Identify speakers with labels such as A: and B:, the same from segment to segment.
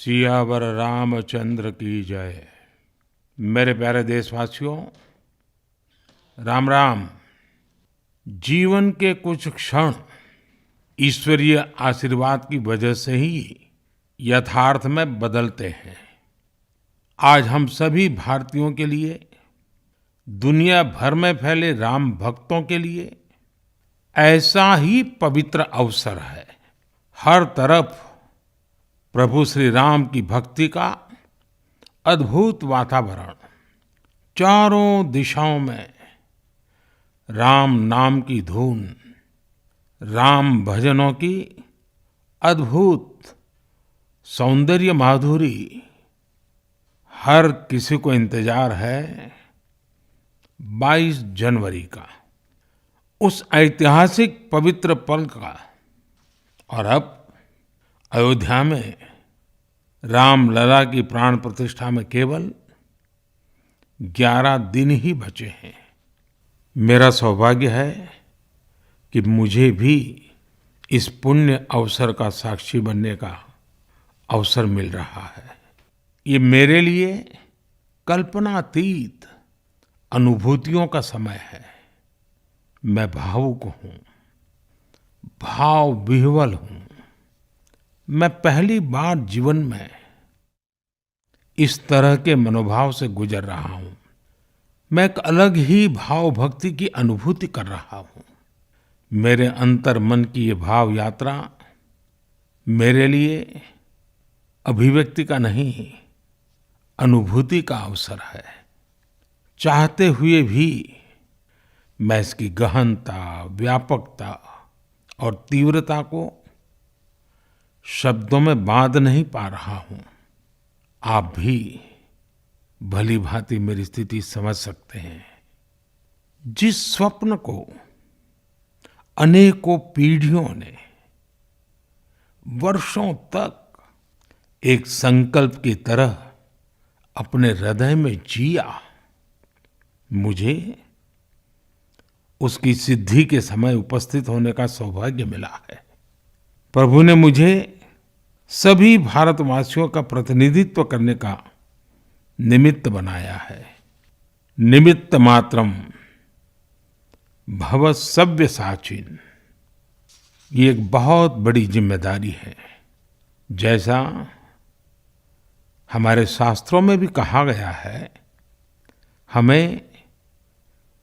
A: सियावर रामचंद्र की जय। मेरे प्यारे देशवासियों, राम राम। जीवन के कुछ क्षण ईश्वरीय आशीर्वाद की वजह से ही यथार्थ में बदलते हैं। आज हम सभी भारतीयों के लिए, दुनिया भर में फैले राम भक्तों के लिए ऐसा ही पवित्र अवसर है। हर तरफ प्रभु श्री राम की भक्ति का अद्भुत वातावरण, चारों दिशाओं में राम नाम की धुन, राम भजनों की अद्भुत सौंदर्य माधुरी। हर किसी को इंतजार है 22 जनवरी का, उस ऐतिहासिक पवित्र पल का। और अब अयोध्या में रामलला की प्राण प्रतिष्ठा में केवल 11 दिन ही बचे हैं। मेरा सौभाग्य है कि मुझे भी इस पुण्य अवसर का साक्षी बनने का अवसर मिल रहा है। ये मेरे लिए कल्पनातीत अनुभूतियों का समय है। मैं भावुक हूँ, भाव विह्वल हूँ। मैं पहली बार जीवन में इस तरह के मनोभाव से गुजर रहा हूँ। मैं एक अलग ही भाव भक्ति की अनुभूति कर रहा हूँ। मेरे अंतर मन की ये भाव यात्रा मेरे लिए अभिव्यक्ति का नहीं, अनुभूति का अवसर है। चाहते हुए भी मैं इसकी गहनता, व्यापकता और तीव्रता को शब्दों में बांध नहीं पा रहा हूं। आप भी भली भांति मेरी स्थिति समझ सकते हैं। जिस स्वप्न को अनेकों पीढ़ियों ने वर्षों तक एक संकल्प की तरह अपने हृदय में जिया, मुझे उसकी सिद्धि के समय उपस्थित होने का सौभाग्य मिला है। प्रभु ने मुझे सभी भारतवासियों का प्रतिनिधित्व करने का निमित्त बनाया है। निमित्त मात्रम भव सव्यसाचिन। ये एक बहुत बड़ी जिम्मेदारी है। जैसा हमारे शास्त्रों में भी कहा गया है, हमें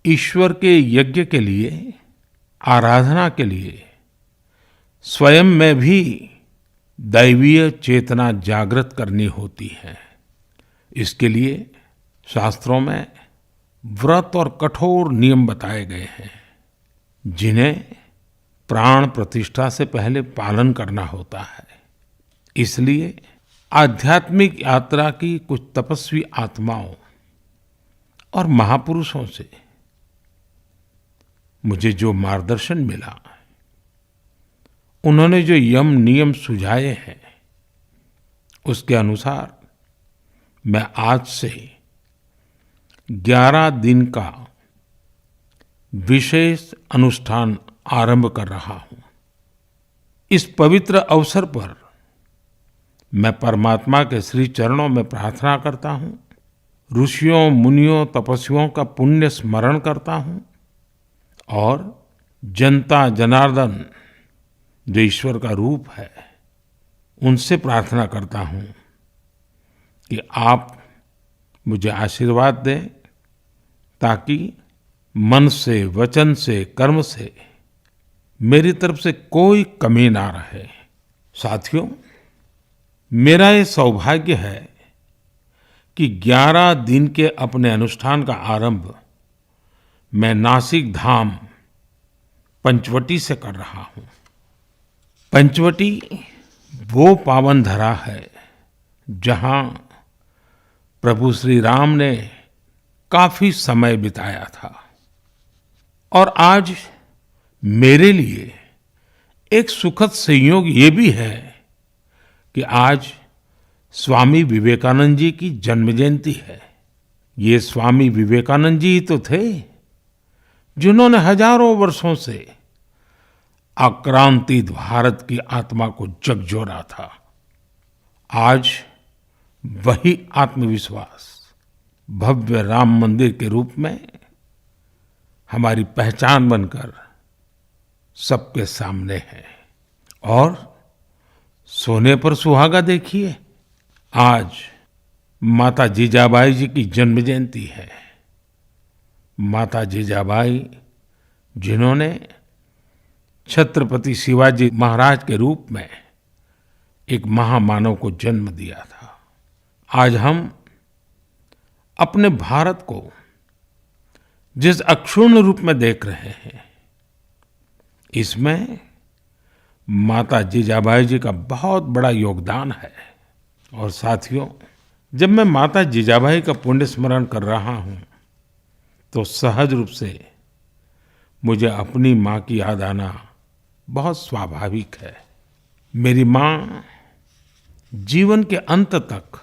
A: ईश्वर के यज्ञ के लिए, आराधना के लिए स्वयं में भी दैवीय चेतना जागृत करनी होती है। इसके लिए शास्त्रों में व्रत और कठोर नियम बताए गए हैं, जिन्हें प्राण प्रतिष्ठा से पहले पालन करना होता है। इसलिए आध्यात्मिक यात्रा की कुछ तपस्वी आत्माओं और महापुरुषों से मुझे जो मार्गदर्शन मिला, उन्होंने जो यम नियम सुझाए हैं, उसके अनुसार मैं आज से 11 दिन का विशेष अनुष्ठान आरंभ कर रहा हूं। इस पवित्र अवसर पर मैं परमात्मा के श्री चरणों में प्रार्थना करता हूं, ऋषियों, मुनियों, तपस्वियों का पुण्य स्मरण करता हूं और जनता जनार्दन, जो ईश्वर का रूप है, उनसे प्रार्थना करता हूं कि आप मुझे आशीर्वाद दें, ताकि मन से, वचन से, कर्म से मेरी तरफ से कोई कमी ना रहे। साथियों, मेरा ये सौभाग्य है कि 11 दिन के अपने अनुष्ठान का आरंभ मैं नासिक धाम पंचवटी से कर रहा हूं। पंचवटी वो पावन धरा है जहां प्रभु श्री राम ने काफी समय बिताया था। और आज मेरे लिए एक सुखद संयोग ये भी है कि आज स्वामी विवेकानंद जी की जन्म जयंती है। ये स्वामी विवेकानंद जी ही तो थे जिन्होंने हजारों वर्षों से आक्रांतित भारत की आत्मा को झकझोरा था। आज वही आत्मविश्वास भव्य राम मंदिर के रूप में हमारी पहचान बनकर सबके सामने है। और सोने पर सुहागा देखिए, आज माता जीजाबाई जी की जन्म जयंती है। माता जीजाबाई जिन्होंने छत्रपति शिवाजी महाराज के रूप में एक महामानव को जन्म दिया था। आज हम अपने भारत को जिस अक्षुण्ण रूप में देख रहे हैं, इसमें माता जीजाबाई जी का बहुत बड़ा योगदान है। और साथियों, जब मैं माता जीजाबाई का पुण्य स्मरण कर रहा हूँ तो सहज रूप से मुझे अपनी माँ की याद आना बहुत स्वाभाविक है। मेरी माँ जीवन के अंत तक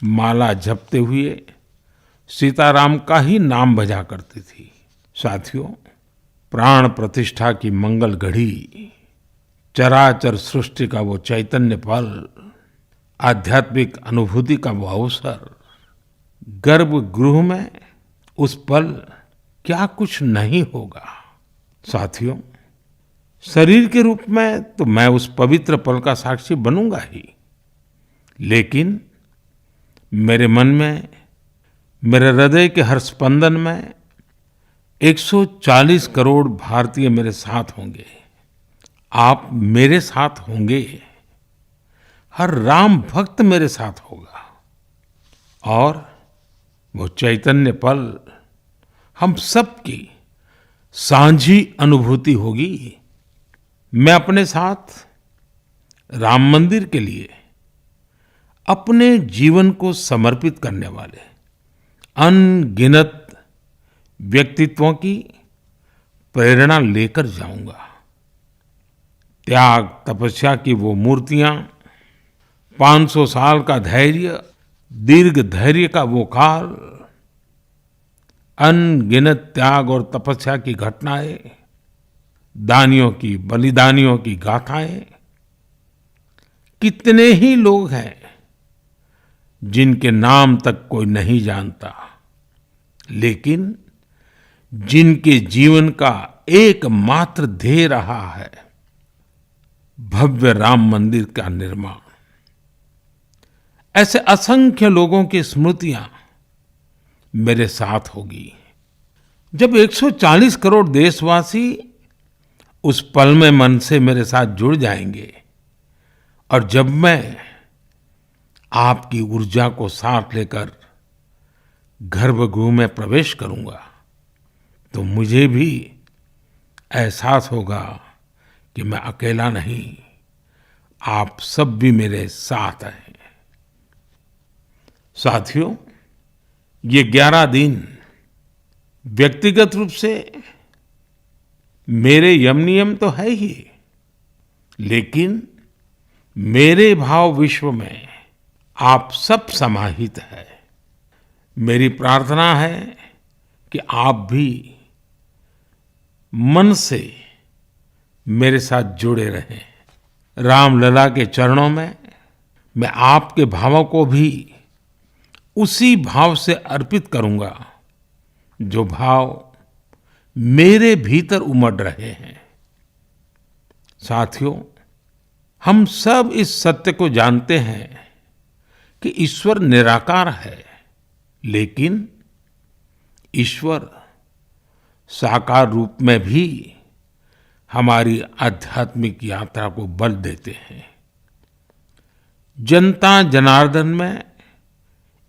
A: माला जपते हुए सीताराम का ही नाम भजा करती थी। साथियों, प्राण प्रतिष्ठा की मंगल घड़ी, चराचर सृष्टि का वो चैतन्य पल, आध्यात्मिक अनुभूति का वो अवसर, गर्भगृह में उस पल क्या कुछ नहीं होगा। साथियों, शरीर के रूप में तो मैं उस पवित्र पल का साक्षी बनूंगा ही, लेकिन मेरे मन में, मेरे हृदय के हर स्पंदन में 140 करोड़ भारतीय मेरे साथ होंगे। आप मेरे साथ होंगे, हर राम भक्त मेरे साथ होगा और वो चैतन्य पल हम सबकी साझी अनुभूति होगी। मैं अपने साथ राम मंदिर के लिए अपने जीवन को समर्पित करने वाले अनगिनत व्यक्तित्वों की प्रेरणा लेकर जाऊंगा। त्याग तपस्या की वो मूर्तियां, 500 साल का धैर्य, दीर्घ धैर्य का वो काल, अनगिनत त्याग और तपस्या की घटनाएं, दानियों की, बलिदानियों की गाथाएं, कितने ही लोग हैं जिनके नाम तक कोई नहीं जानता, लेकिन जिनके जीवन का एकमात्र ध्येय रहा है भव्य राम मंदिर का निर्माण। ऐसे असंख्य लोगों की स्मृतियां मेरे साथ होगी। जब 140 करोड़ देशवासी उस पल में मन से मेरे साथ जुड़ जाएंगे और जब मैं आपकी ऊर्जा को साथ लेकर गर्भगृह में प्रवेश करूंगा तो मुझे भी एहसास होगा कि मैं अकेला नहीं, आप सब भी मेरे साथ हैं। साथियों, ये 11 दिन व्यक्तिगत रूप से मेरे यम नियम तो है ही, लेकिन मेरे भाव विश्व में आप सब समाहित है। मेरी प्रार्थना है कि आप भी मन से मेरे साथ जुड़े रहें। रामलला के चरणों में मैं आपके भावों को भी उसी भाव से अर्पित करूंगा जो भाव मेरे भीतर उमड़ रहे हैं। साथियों, हम सब इस सत्य को जानते हैं कि ईश्वर निराकार है, लेकिन ईश्वर साकार रूप में भी हमारी आध्यात्मिक यात्रा को बल देते हैं। जनता जनार्दन में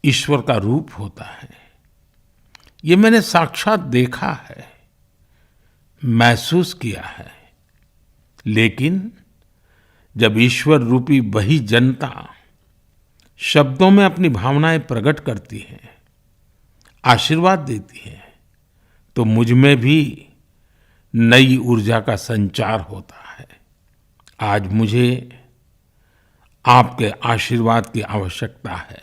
A: ईश्वर का रूप होता है, ये मैंने साक्षात देखा है, महसूस किया है। लेकिन जब ईश्वर रूपी वही जनता शब्दों में अपनी भावनाएं प्रकट करती है, आशीर्वाद देती है, तो मुझ में भी नई ऊर्जा का संचार होता है। आज मुझे आपके आशीर्वाद की आवश्यकता है,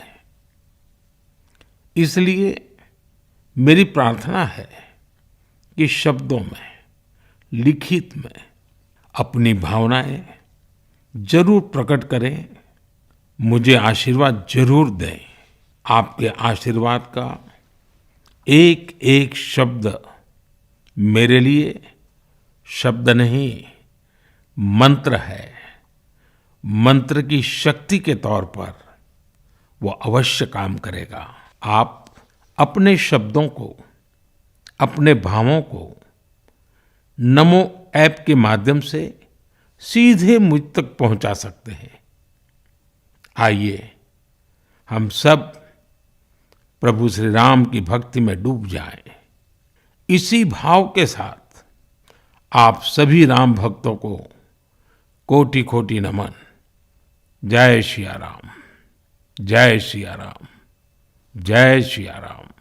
A: इसलिए मेरी प्रार्थना है कि शब्दों में, लिखित में अपनी भावनाएं जरूर प्रकट करें मुझे आशीर्वाद जरूर दें। आपके आशीर्वाद का एक एक शब्द मेरे लिए शब्द नहीं, मंत्र है। मंत्र की शक्ति के तौर पर वो अवश्य काम करेगा। आप अपने शब्दों को, अपने भावों को नमो ऐप के माध्यम से सीधे मुझ तक पहुंचा सकते हैं। आइए हम सब प्रभु श्री राम की भक्ति में डूब जाएं। इसी भाव के साथ आप सभी राम भक्तों को कोटि कोटि नमन। जय सिया राम, जय सिया राम, जय सिया राम।